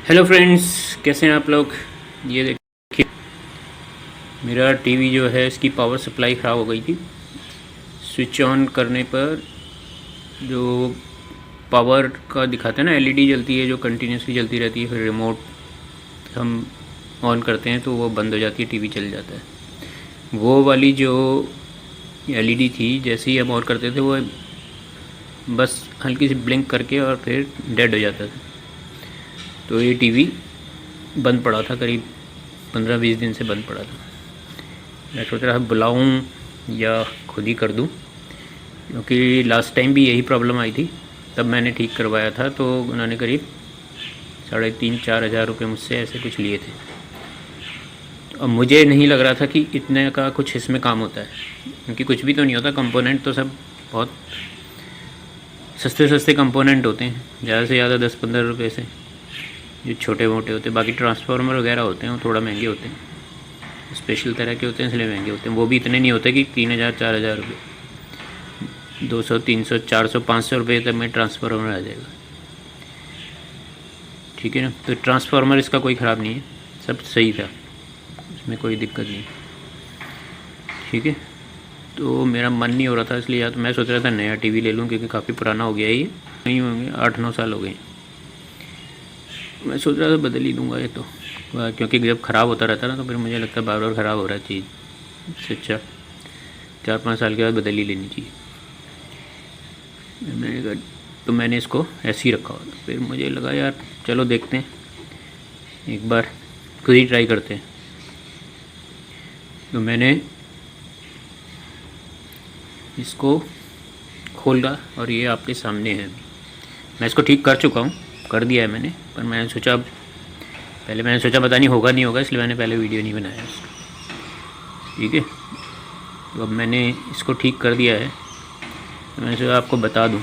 Hello friends, कैसे हैं आप लोग। ये देखिए, मेरा टीवी जो है इसकी पावर सप्लाई ख़राब हो गई थी। स्विच ऑन करने पर जो पावर का दिखाता है ना, एलईडी जलती है जो कंटिन्यूसली जलती रहती है, फिर रिमोट हम ऑन करते हैं तो वो बंद हो जाती है, टीवी चल जाता है। वो वाली जो एलईडी थी, जैसे ही हम ऑन करते थे वो बस हल्की सी ब्लिंक करके और फिर डेड हो जाता था। तो ये टीवी बंद पड़ा था, करीब 15-20 दिन से बंद पड़ा था। मैं सोच रहा था बुलाऊं या खुद ही कर दूं, क्योंकि लास्ट टाइम भी यही प्रॉब्लम आई थी। तब मैंने ठीक करवाया था तो उन्होंने करीब 3,500-4 हज़ार रुपये मुझसे ऐसे कुछ लिए थे। अब मुझे नहीं लग रहा था कि इतने का कुछ इसमें काम होता है, क्योंकि कुछ भी तो नहीं होता। कंपोनेंट तो सब बहुत सस्ते सस्ते कंपोनेंट होते हैं, ज़्यादा से ज़्यादा 10-15 रुपये से जो छोटे मोटे होते हैं। बाकी ट्रांसफार्मर वगैरह होते हैं वो थोड़ा महंगे होते हैं, स्पेशल तरह के होते हैं इसलिए महंगे होते हैं। वो भी इतने नहीं होते कि 3,000-4,000 रुपये, 200, 300, 400, 500 रुपये तक में ट्रांसफार्मर आ जाएगा। ठीक है ना। तो ट्रांसफार्मर इसका कोई ख़राब नहीं है, सब सही था, इसमें कोई दिक्कत नहीं। ठीक है। तो मेरा मन नहीं हो रहा था, इसलिए या तो मैं सोच रहा था नया टीवी ले लूँ, क्योंकि काफ़ी पुराना हो गया है ये, नहीं होंगे 8-9 साल हो गए। मैं सोच रहा था बदल ही दूँगा ये तो, क्योंकि जब ख़राब होता रहता है ना तो फिर मुझे लगता है बार बार ख़राब हो रहा है चीज़, इससे अच्छा 4-5 साल के बाद बदल ही लेनी चाहिए। मैंने कहा, तो मैंने इसको ऐसे ही रखा हुआ था। फिर मुझे लगा यार चलो देखते हैं, एक बार खुद ही ट्राई करते हैं। तो मैंने इसको खोला और ये आपके सामने है। मैं इसको ठीक कर चुका हूँ, कर दिया है मैंने, पर मैंने सोचा पता नहीं होगा नहीं होगा, इसलिए मैंने पहले वीडियो नहीं बनाया इसका। ठीक है। तो अब मैंने इसको ठीक कर दिया है, तो मैं सोचा आपको बता दूं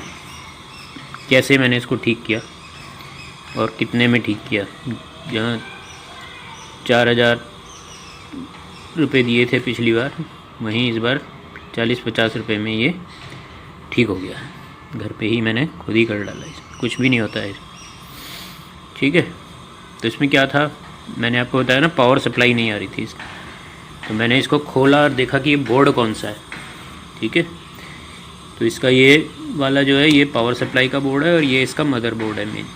कैसे मैंने इसको ठीक किया और कितने में ठीक किया। जहाँ 4,000 रुपये दिए थे पिछली बार, वहीं इस बार 40-50 रुपये में ये ठीक हो गया। घर पे ही मैंने खुद ही कर डाला, इसमें कुछ भी नहीं होता है। ठीक है। तो इसमें क्या था, मैंने आपको बताया ना पावर सप्लाई नहीं आ रही थी इसकी, तो मैंने इसको खोला और देखा कि ये बोर्ड कौन सा है। ठीक है। तो इसका ये वाला जो है ये पावर सप्लाई का बोर्ड है, और ये इसका मदर बोर्ड है मेन।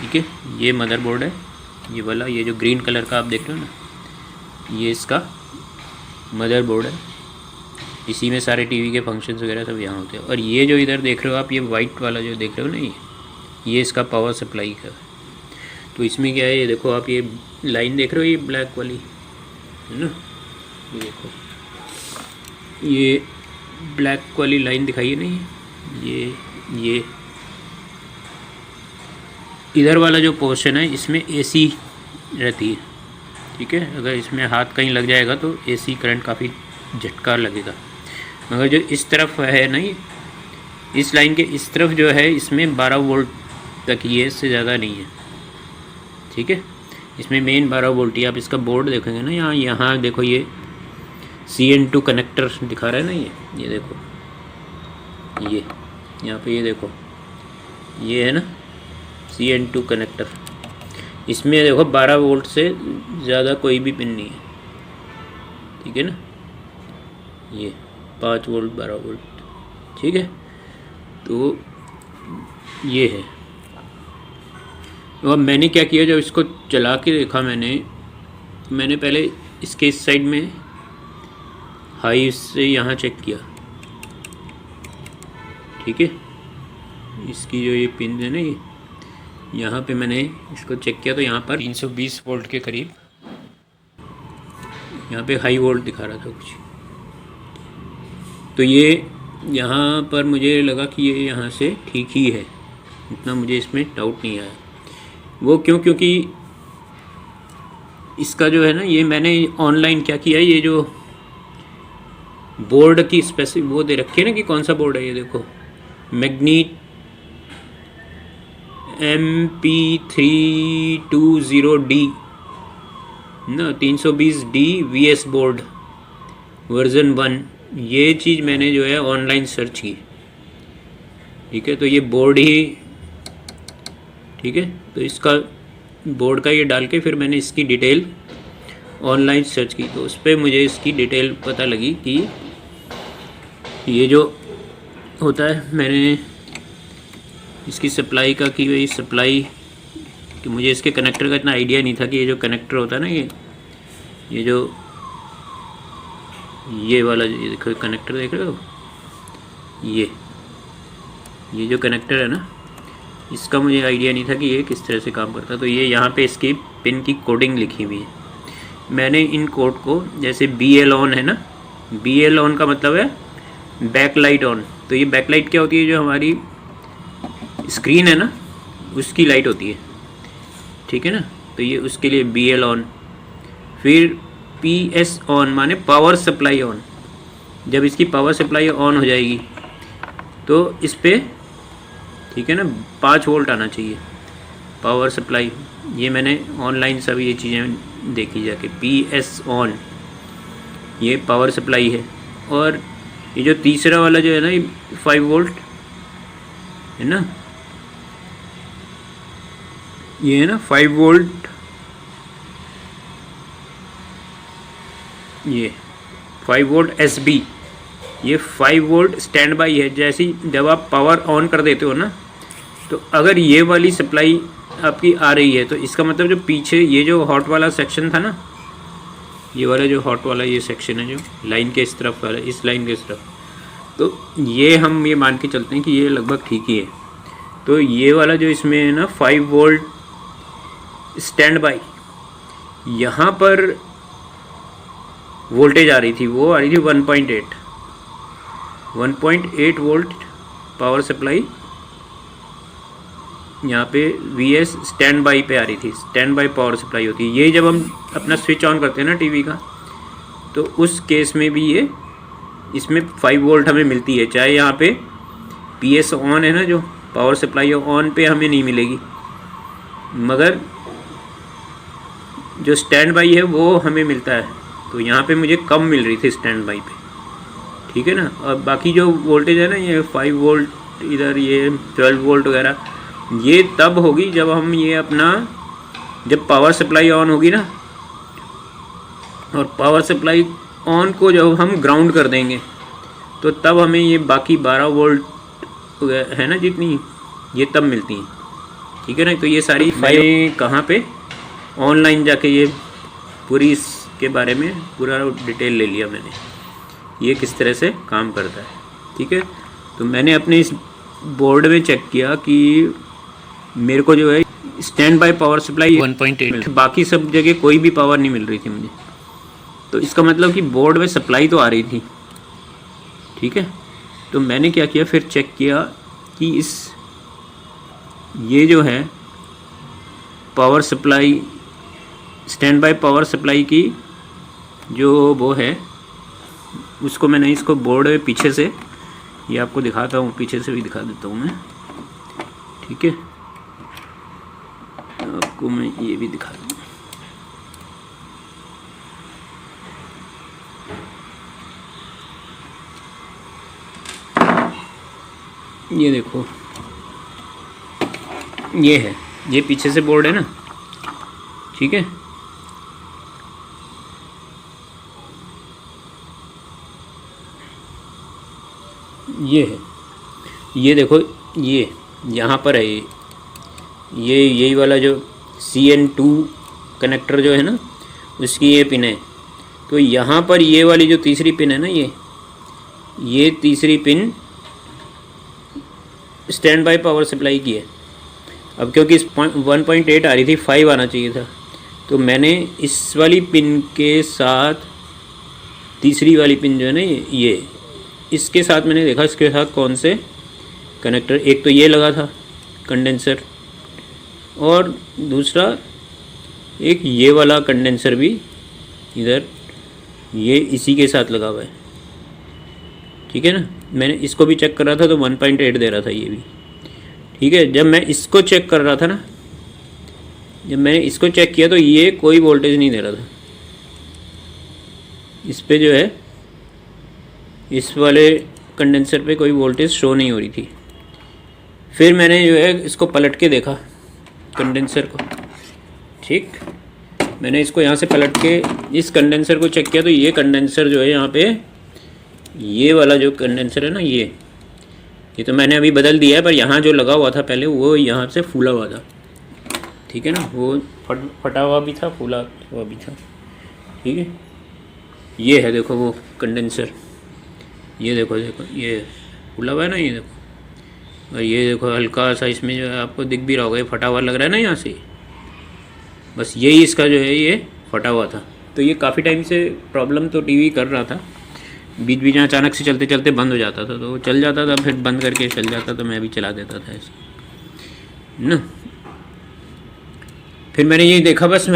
ठीक है। ये मदर बोर्ड है, ये वाला, ये जो ग्रीन कलर का आप देख रहे हो ना, ये इसका मदर बोर्ड है। इसी में सारे टीवी के फंक्शंस वगैरह सब यहाँ होते हैं। और ये जो इधर देख रहे हो आप, ये वाइट वाला जो देख रहे हो ना, ये इसका पावर सप्लाई का है। तो इसमें क्या है, ये देखो आप, ये लाइन देख रहे हो, ये ब्लैक वाली है ना, ये देखो, ये ब्लैक वाली लाइन दिखाई है ना, ये इधर वाला जो पोर्शन है इसमें एसी रहती है। ठीक है। अगर इसमें हाथ कहीं लग जाएगा तो एसी करंट काफ़ी झटका लगेगा। मगर जो इस तरफ है ना, इस लाइन के इस तरफ जो है, इसमें 12 वोल्ट तक ही है, इससे ज़्यादा नहीं है। ठीक है। इसमें मेन 12 वोल्ट ही। आप इसका बोर्ड देखेंगे ना, यहाँ देखो, ये CN2 कनेक्टर दिखा रहा है ना, ये देखो, ये यहाँ पे ये देखो, ये है ना CN2 कनेक्टर। इसमें देखो 12 वोल्ट से ज़्यादा कोई भी पिन नहीं है। ठीक है ना, ये 5 वोल्ट 12 वोल्ट। ठीक है। तो ये है। तो अब मैंने क्या किया, जब इसको चला के देखा मैंने पहले इसके इस साइड में हाई से यहाँ चेक किया। ठीक है। इसकी जो ये पिन है ना, ये यहाँ पे मैंने इसको चेक किया तो यहाँ पर 320 वोल्ट के करीब यहाँ पे हाई वोल्ट दिखा रहा था कुछ। तो ये यहाँ पर मुझे लगा कि ये यहाँ से ठीक ही है, इतना मुझे इसमें डाउट नहीं आया। वो क्योंकि इसका जो है ना, ये मैंने ऑनलाइन क्या किया, ये जो बोर्ड की स्पेसिफिक वो दे रखी है ना कि कौन सा बोर्ड है, ये देखो, मैग्नीट MP320D ना, 320D VS बोर्ड वर्जन 1। ये चीज़ मैंने जो है ऑनलाइन सर्च की। ठीक है। तो ये बोर्ड ही, ठीक है, तो इसका बोर्ड का ये डाल के फिर मैंने इसकी डिटेल ऑनलाइन सर्च की, तो उस पर मुझे इसकी डिटेल पता लगी कि ये जो होता है, मैंने इसकी सप्लाई का की वही सप्लाई कि मुझे इसके कनेक्टर का इतना आइडिया नहीं था कि ये जो कनेक्टर होता है ना, ये जो ये वाला, ये देखो कनेक्टर देख रहे हो, ये जो कनेक्टर है ना, इसका मुझे आइडिया नहीं था कि ये किस तरह से काम करता है। तो ये यहाँ पे इसकी पिन की कोडिंग लिखी हुई है। मैंने इन कोड को, जैसे BL ऑन है ना, BL ऑन का मतलब है बैकलाइट ऑन। तो ये बैकलाइट क्या होती है, जो हमारी स्क्रीन है ना उसकी लाइट होती है, ठीक है ना। तो ये उसके लिए BL ऑन। फिर PS ऑन माने पावर सप्लाई ऑन। जब इसकी पावर सप्लाई ऑन हो जाएगी तो इस पर, ठीक है ना, 5 वोल्ट आना चाहिए पावर सप्लाई। ये मैंने ऑनलाइन सब ये चीज़ें देखी जाके। PS ऑन ये पावर सप्लाई है। और ये जो तीसरा वाला जो है ना, ये 5 वोल्ट है ना, ये है ना 5 वोल्ट, ये 5 वोल्ट SB, ये 5 वोल्ट स्टैंड बाई है। जैसे ही जब आप पावर ऑन कर देते हो ना, तो अगर ये वाली सप्लाई आपकी आ रही है, तो इसका मतलब जो पीछे ये जो हॉट वाला सेक्शन था ना, ये वाला जो हॉट वाला ये सेक्शन है, जो लाइन के इस तरफ वाला, इस लाइन के इस तरफ, तो ये हम ये मान के चलते हैं कि ये लगभग ठीक ही है। तो ये वाला जो इसमें है ना 5 वोल्ट स्टैंड बाई, यहाँ पर वोल्टेज आ रही थी, वो आ रही थी 1.8 वोल्ट पावर सप्लाई। यहाँ पे VS स्टैंड बाई पे आ रही थी, स्टैंड बाई पावर सप्लाई होती है। ये जब हम अपना स्विच ऑन करते हैं ना टीवी का, तो उस केस में भी ये इसमें 5 वोल्ट हमें मिलती है। चाहे यहाँ पे PS ऑन है ना, जो पावर सप्लाई ऑन पे हमें नहीं मिलेगी, मगर जो स्टैंड बाई है वो हमें मिलता है। तो यहाँ पे मुझे कम मिल रही थी स्टैंड बाई पे, ठीक है ना। और बाकी जो वोल्टेज है ना, ये 5 वोल्ट, इधर ये 12 वोल्ट वगैरह, ये तब होगी जब हम ये अपना, जब पावर सप्लाई ऑन होगी ना, और पावर सप्लाई ऑन को जब हम ग्राउंड कर देंगे, तो तब हमें ये बाकी 12 वोल्ट है ना जितनी, ये तब मिलती हैं, ठीक है ना। तो ये सारी फाइलें कहाँ पे, ऑनलाइन जाके ये पूरी इसके बारे में पूरा डिटेल ले लिया मैंने, ये किस तरह से काम करता है, ठीक है। तो मैंने अपने इस बोर्ड में चेक किया कि मेरे को जो है स्टैंड बाय पावर सप्लाई 1.8, बाकी सब जगह कोई भी पावर नहीं मिल रही थी मुझे। तो इसका मतलब कि बोर्ड में सप्लाई तो आ रही थी, ठीक है। तो मैंने क्या किया, फिर चेक किया कि ये जो है power supply, stand by power supply की जो वो है, उसको मैंने इसको बोर्ड में पीछे से, ये आपको दिखाता हूँ, पीछे से भी दिखा देता हूँ मैं, ठीक है। आपको मैं ये भी दिखा दूँ, ये देखो, ये है, ये पीछे से बोर्ड है ना, ठीक है। ये है, ये देखो, ये यहाँ पर है, ये यही वाला जो CN2 कनेक्टर जो है ना, उसकी ये पिन है। तो यहाँ पर ये वाली जो तीसरी पिन है ना, ये तीसरी pin stand by power supply की है। अब क्योंकि इस 1.8 आ रही थी, 5 आना चाहिए था, तो मैंने इस वाली पिन के साथ तीसरी वाली पिन जो है ना, ये इसके साथ मैंने देखा इसके साथ कौन से कनेक्टर, एक तो ये लगा था कंडेंसर, और दूसरा एक ये वाला कंडेंसर भी इधर ये इसी के साथ लगा हुआ है, ठीक है ना। मैंने इसको भी चेक कर रहा था तो 1.8 दे रहा था ये भी, ठीक है। जब मैं इसको चेक कर रहा था ना, जब मैंने इसको चेक किया तो ये कोई वोल्टेज नहीं दे रहा था इस पे, जो है इस वाले कंडेंसर पे कोई वोल्टेज शो नहीं हो रही थी। फिर मैंने जो है इसको पलट के देखा कंडेंसर को, ठीक। मैंने इसको यहाँ से पलट के इस कंडेंसर को चेक किया, तो ये कंडेंसर जो है यहाँ पे, ये वाला जो कंडेंसर है ना, ये तो मैंने अभी बदल दिया है, पर यहाँ जो लगा हुआ था पहले वो यहाँ से फूला हुआ था, ठीक है ना, वो फटा हुआ भी था, फूला हुआ भी था, ठीक है। ये है देखो वो कंडेंसर, ये देखो ये फूला हुआ है ना, ये देखो, और ये देखो हल्का सा इसमें जो है आपको दिख भी रहा होगा, ये फटा हुआ लग रहा है ना यहाँ से, बस यही इसका जो है ये फटा हुआ था। तो ये काफ़ी टाइम से प्रॉब्लम तो टीवी कर रहा था, बीच बीच में अचानक से चलते चलते बंद हो जाता था, तो चल जाता था, फिर बंद करके चल जाता, तो मैं भी चला देता था ऐसे ना। फिर मैंने ये देखा, बस तो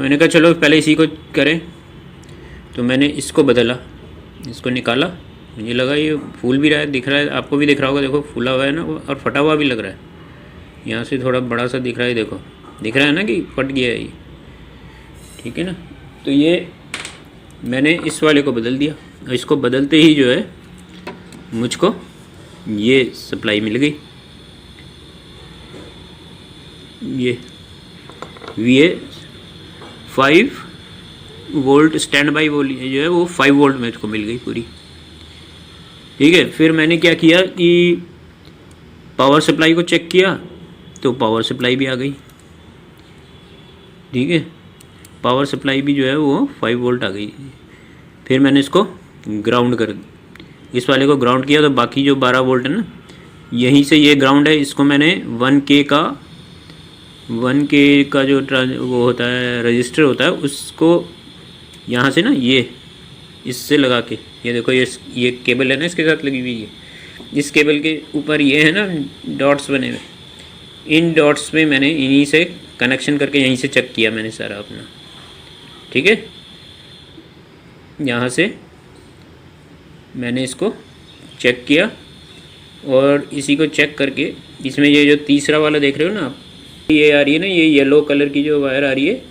मैंने कहा चलो पहले इसी को करें, तो मैंने इसको बदला, इसको निकाला, मुझे लगा ये फूल भी रहा है, दिख रहा है, आपको भी दिख रहा होगा, देखो फूला हुआ है ना, और फटा हुआ भी लग रहा है, यहाँ से थोड़ा बड़ा सा दिख रहा है, देखो दिख रहा है ना कि फट गया है ये, ठीक है ना। तो ये मैंने इस वाले को बदल दिया, और इसको बदलते ही जो है मुझको ये सप्लाई मिल गई, ये VA 5 वोल्ट स्टैंड बाई वो जो है वो 5 वोल्ट मुझको मिल गई पूरी, ठीक है। फिर मैंने क्या किया कि पावर सप्लाई को चेक किया, तो पावर सप्लाई भी आ गई, ठीक है, पावर सप्लाई भी जो है वो 5 वोल्ट आ गई। फिर मैंने इसको ग्राउंड कर, इस वाले को ग्राउंड किया, तो बाकी जो 12 वोल्ट है ना, यहीं से ये ग्राउंड है, इसको मैंने 1K का जो वो होता है रजिस्टर होता है, उसको यहाँ से ना ये इससे लगा के, ये देखो ये केबल है ना इसके साथ लगी हुई है, इस केबल के ऊपर ये है ना डॉट्स बने हुए, इन डॉट्स में मैंने इन्हीं से कनेक्शन करके यहीं से चेक किया मैंने सारा अपना, ठीक है। यहाँ से मैंने इसको चेक किया, और इसी को चेक करके इसमें ये जो तीसरा वाला देख रहे हो ना आप, ये आ रही है ना, ये येलो कलर की जो वायर आ रही है,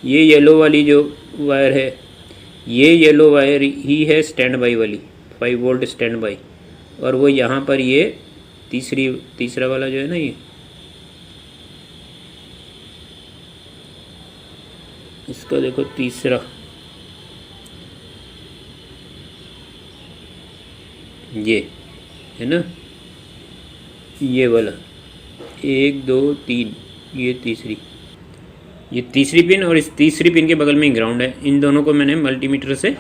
ये येलो वाली जो वायर है, ये येलो वायर ही है स्टैंड बाई वाली 5 वोल्ट स्टैंड बाई, और वो यहाँ पर ये तीसरा वाला जो है ना, ये इसका देखो तीसरा, ये है ना, ये वाला 1 2 3, ये तीसरी पिन, और इस तीसरी पिन के बगल में ग्राउंड है, इन दोनों को मैंने मल्टीमीटर से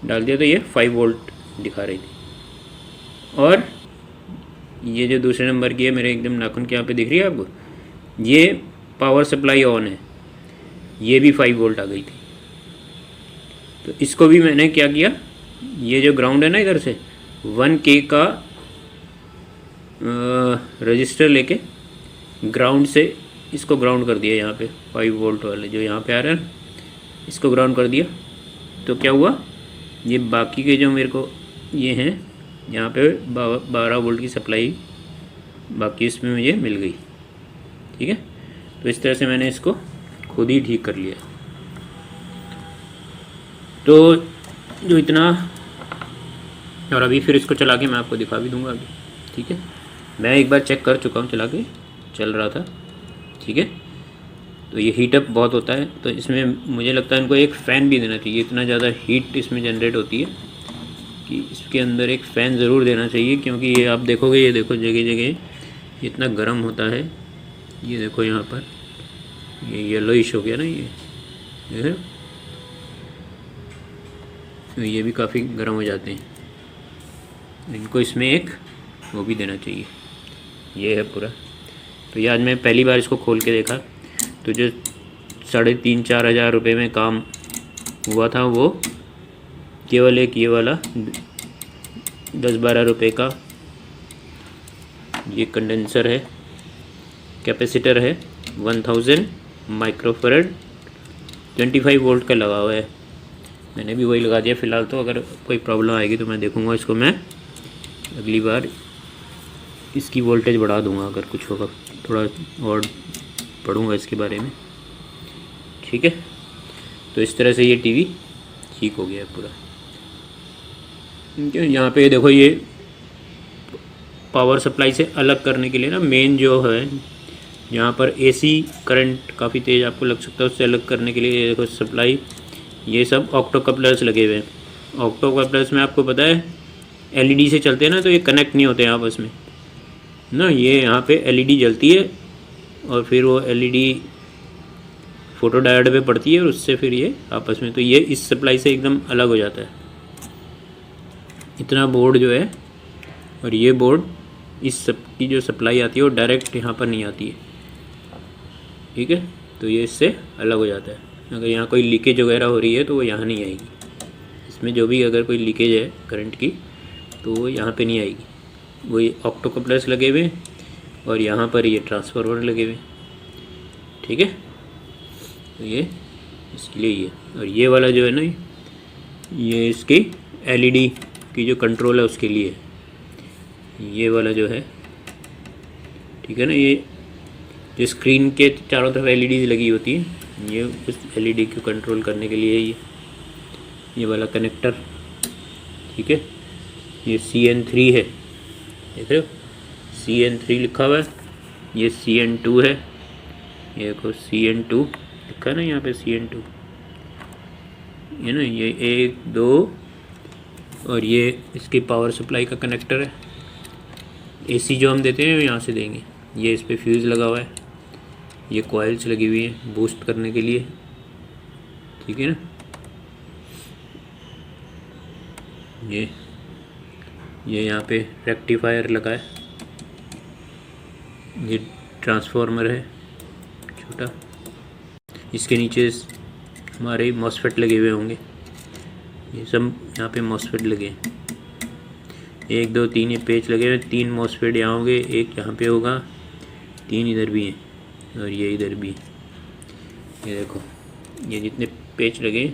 डाल दिया, तो ये 5 वोल्ट दिखा रही थी। और ये जो दूसरे नंबर की है मेरे एकदम नाखून के यहाँ पे दिख रही है आपको, ये पावर सप्लाई ऑन है, ये भी 5 वोल्ट आ गई थी। तो इसको भी मैंने क्या किया, ये जो ग्राउंड है ना, इधर से 1K का रजिस्टर लेके ग्राउंड से इसको ग्राउंड कर दिया, यहाँ पे 5 वोल्ट वाले जो यहाँ पे आ रहा है, इसको ग्राउंड कर दिया। तो क्या हुआ, ये बाकी के जो मेरे को ये हैं यहाँ पे 12 वोल्ट की सप्लाई बाकी इसमें मुझे मिल गई, ठीक है। तो इस तरह से मैंने इसको खुद ही ठीक कर लिया। तो जो इतना, और अभी फिर इसको चला के मैं आपको दिखा भी दूंगा अभी, ठीक है। मैं एक बार चेक कर चुका हूँ, चला के चल रहा था, ठीक है। तो ये हीटअप बहुत होता है, तो इसमें मुझे लगता है इनको एक फ़ैन भी देना चाहिए, इतना ज़्यादा हीट इसमें जनरेट होती है कि इसके अंदर एक फ़ैन ज़रूर देना चाहिए, क्योंकि ये आप देखोगे, ये देखो जगह जगह इतना गर्म होता है, ये देखो यहाँ पर ये येलोइश हो गया ना, ये तो ये भी काफ़ी गर्म हो जाते हैं, इनको इसमें एक वो भी देना चाहिए। ये है पूरा। तो ये आज मैं पहली बार इसको खोल के देखा, तो जो 3,500-4 हज़ार रुपये में काम हुआ था वो केवल एक ये वाला 10-12 रुपये का ये कंडेंसर है, कैपेसिटर है 1000 माइक्रोफैरड 25 वोल्ट का लगा हुआ है। मैंने भी वही लगा दिया फ़िलहाल। तो अगर कोई प्रॉब्लम आएगी तो मैं देखूंगा इसको, मैं अगली बार इसकी वोल्टेज बढ़ा दूंगा, अगर कुछ होगा थोड़ा और पढ़ूंगा इसके बारे में, ठीक है। तो इस तरह से ये टीवी ठीक हो गया है पूरा। यहाँ पे देखो, ये पावर सप्लाई से अलग करने के लिए ना मेन जो है यहाँ पर एसी करंट काफ़ी तेज़ आपको लग सकता है, उससे अलग करने के लिए ये देखो सप्लाई, ये सब ऑक्टो कपलर्स लगे हुए हैं। ऑक्टो कपलर्स में आपको पता है एलईडी से चलते हैं ना, तो ये कनेक्ट नहीं होते हैं आपस में ना। ये यहाँ पे एलईडी जलती है और फिर वो एलईडी फोटो डायोड पे पड़ती है और उससे फिर ये आपस में, तो ये इस सप्लाई से एकदम अलग हो जाता है। इतना बोर्ड जो है, और ये बोर्ड, इस सब की जो सप्लाई आती है वो डायरेक्ट यहाँ पर नहीं आती है, ठीक है। तो ये इससे अलग हो जाता है। अगर यहाँ कोई लीकेज वगैरह हो रही है तो वो यहाँ नहीं आएगी। इसमें जो भी अगर कोई लीकेज है करंट की तो वो यहाँ पे नहीं आएगी। वो ये ऑक्टो कपलर्स लगे हुए और यहाँ पर ये ट्रांसफार्मर लगे हुए, ठीक है। तो ये इसके लिए ये, और ये वाला जो है ना, ये इसकी एलईडी की जो कंट्रोल है उसके लिए, ये वाला जो है, ठीक है ना। ये जो स्क्रीन के चारों तरफ एलईडी लगी होती है, ये उस एलईडी को कंट्रोल करने के लिए ये वाला कनेक्टर, ठीक है। ये CN3 है, देख रहे हो CN3 लिखा हुआ है। ये CN2 है, ये देखो CN2 लिखा है ना यहाँ पे, CN2 ये ना, ये 1 2, और ये इसकी पावर सप्लाई का कनेक्टर है। एसी जो हम देते हैं यहाँ से देंगे। ये इस पर फ्यूज़ लगा हुआ है, ये कॉइल्स लगी हुई है बूस्ट करने के लिए, ठीक है ना। ये यहाँ पे रेक्टिफायर लगा है, ये ट्रांसफार्मर है छोटा, इसके नीचे हमारे मॉसफेट लगे हुए होंगे। ये सब यहाँ पे मॉसफेट लगे हैं, 1 2 3 ये पेच लगे हुए, 3 मॉसफेट यहाँ होंगे, एक यहाँ पे होगा, 3 इधर भी हैं और ये इधर भी। ये देखो ये जितने पेच लगे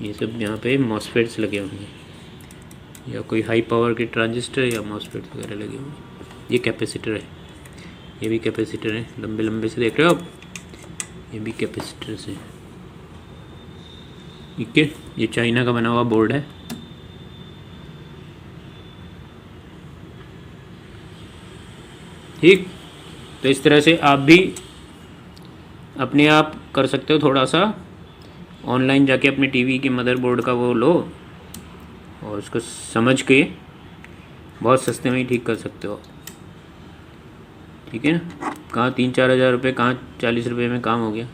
ये सब यहाँ पे मॉसफेट्स लगे होंगे, या कोई हाई पावर के ट्रांजिस्टर या मॉसफेट्स वगैरह लगे होंगे। ये कैपेसिटर है, ये भी कैपेसिटर है, लंबे लंबे से देख रहे हो आप, ये भी कैपेसिटर्स हैं, ठीक है। ये चाइना का बना हुआ बोर्ड है। ठीक, तो इस तरह से आप भी अपने आप कर सकते हो। थोड़ा सा ऑनलाइन जाके अपने टीवी की मदरबोर्ड का वो लो और उसको समझ के बहुत सस्ते में ही ठीक कर सकते हो, ठीक है ना। कहाँ 3-4 हज़ार रुपये, कहाँ 40 रुपये में काम हो गया।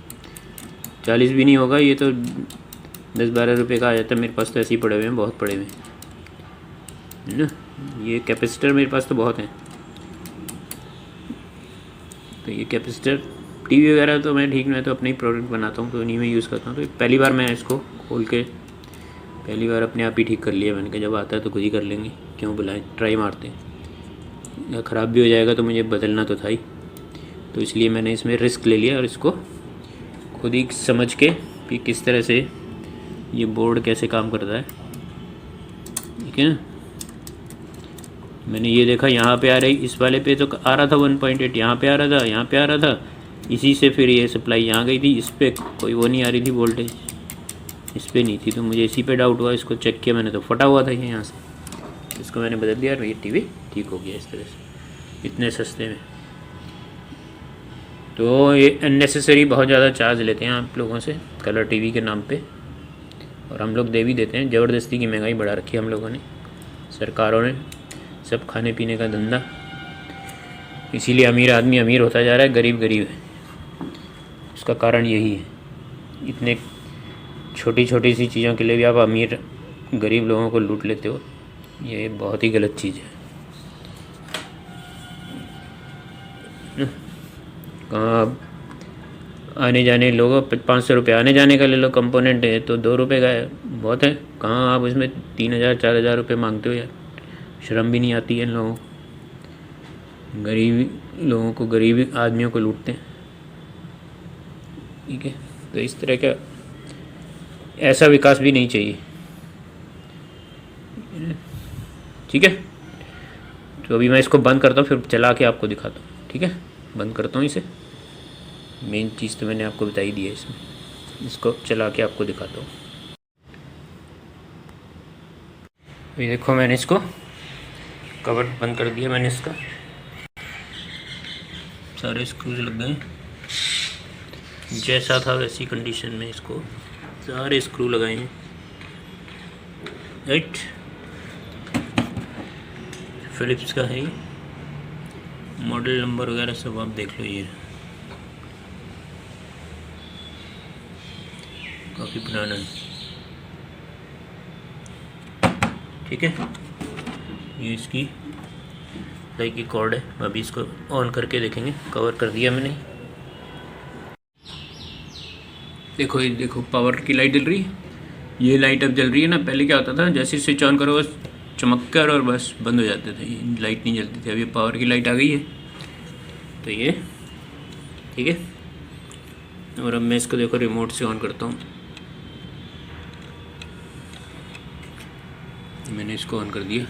40 भी नहीं होगा, ये तो 10-12 रुपये का आ जाता है। मेरे पास तो ऐसे ही पड़े हुए हैं, बहुत पड़े हुए हैं ना। ये कैपेसिटर मेरे पास तो बहुत हैं। तो ये कैपेसिटर टीवी वगैरह तो मैं ठीक, मैं तो अपने ही प्रोडक्ट बनाता हूँ तो उन्हीं में यूज़ करता हूँ। तो पहली बार मैं इसको खोल के पहली बार अपने आप ही ठीक कर लिया। मैंने कहा जब आता है तो खुद ही कर लेंगे, क्यों बुलाएं, ट्राई मारते हैं। ख़राब भी हो जाएगा तो मुझे बदलना तो था ही, तो इसलिए मैंने इसमें रिस्क ले लिया और इसको खुद ही समझ के कि किस तरह से ये बोर्ड कैसे काम करता है, ठीक है ना। मैंने ये देखा यहाँ पे आ रही, इस वाले पे तो आ रहा था 1.8, यहाँ पे आ रहा था, यहाँ पे आ रहा था, इसी से फिर ये सप्लाई यहाँ गई थी। इस पर कोई वो नहीं आ रही थी वोल्टेज, इस पर नहीं थी, तो मुझे इसी पे डाउट हुआ। इसको चेक किया मैंने तो फटा हुआ था ये यहाँ से, इसको मैंने बदल दिया और ये टीवी ठीक हो गया इस तरह से, इतने सस्ते में। तो ये अननेसेसरी बहुत ज़्यादा चार्ज लेते हैं आप लोगों से कलर टीवी के नाम पे, और हम लोग दे भी देते हैं। ज़बरदस्ती की महंगाई बढ़ा रखी है हम लोगों ने, सरकारों ने, सब खाने पीने का धंधा, इसीलिए अमीर आदमी अमीर होता जा रहा है, गरीब गरीब है। उसका कारण यही है, इतने छोटी छोटी सी चीज़ों के लिए भी आप अमीर गरीब लोगों को लूट लेते हो, ये बहुत ही गलत चीज़ है। कहाँ आने जाने लोगों 500 रुपये आने जाने का ले लो, कंपोनेंट है तो 2 रुपये का बहुत है। कहाँ आप इसमें 3,000-4,000 रुपये मांगते हो यार, शर्म भी नहीं आती है इन लोगों को। गरीब लोगों को, गरीब आदमियों को लूटते हैं, ठीक है। तो इस तरह का ऐसा विकास भी नहीं चाहिए, ठीक है। तो अभी मैं इसको बंद करता हूँ, फिर चला के आपको दिखाता हूँ, ठीक है। बंद करता हूँ इसे, मेन चीज़ तो मैंने आपको बताई दी है इसमें, इसको चला के आपको दिखाता हूँ। ये देखो मैंने इसको कवर बंद कर दिया, मैंने इसका सारे स्क्रूज लग गए, जैसा था वैसी कंडीशन में इसको सारे स्क्रू लगाए हैं। राइट, फिलिप्स का है ये, मॉडल नंबर वगैरह सब आप देख लो, ये काफ़ी पुराना है। ठीक है, ये इसकी लाइक की कॉर्ड है। अभी इसको ऑन करके देखेंगे, कवर कर दिया मैंने। देखो ये देखो पावर की लाइट जल रही है, ये लाइट अब जल रही है ना। पहले क्या होता था, जैसे स्विच ऑन करो बस चमक कर और बस बंद हो जाते थे, लाइट नहीं जलती थी। अभी पावर की लाइट आ गई है, तो ये ठीक है। और अब मैं इसको देखो रिमोट से ऑन करता हूँ। मैंने इसको ऑन कर दिया।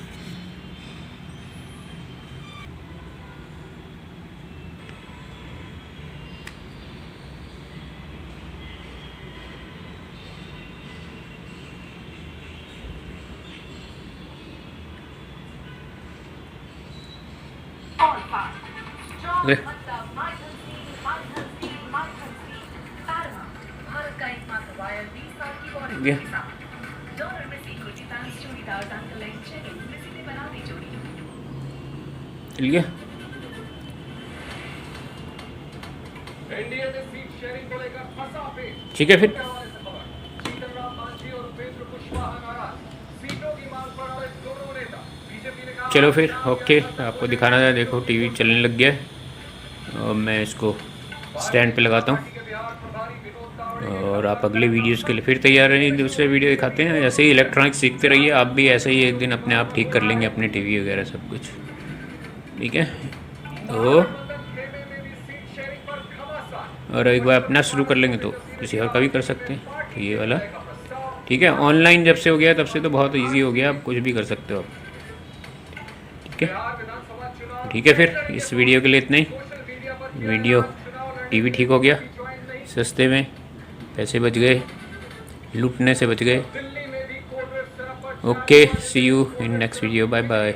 ले गया, चल गया। ठीक है, फिर चलो फिर ओके, आपको दिखाना था। देखो टीवी चलने लग गया है और मैं इसको स्टैंड पे लगाता हूँ और आप अगले वीडियोस के लिए फिर तैयार रहिए। दूसरे वीडियो दिखाते हैं। ऐसे ही इलेक्ट्रॉनिक्स सीखते रहिए, आप भी ऐसे ही एक दिन अपने आप ठीक कर लेंगे अपने टीवी वगैरह सब कुछ। ठीक है, तो और एक बार अपना शुरू कर लेंगे तो किसी और का भी कर सकते हैं। तो ये वाला ठीक है, ऑनलाइन जब से हो गया तब से तो बहुत इजी हो गया, आप कुछ भी कर सकते हो आप। ठीक है, फिर इस वीडियो के लिए इतना ही। वीडियो टीवी ठीक हो गया, सस्ते में पैसे बच गए, लूटने से बच गए। Okay, see you in next video, bye bye.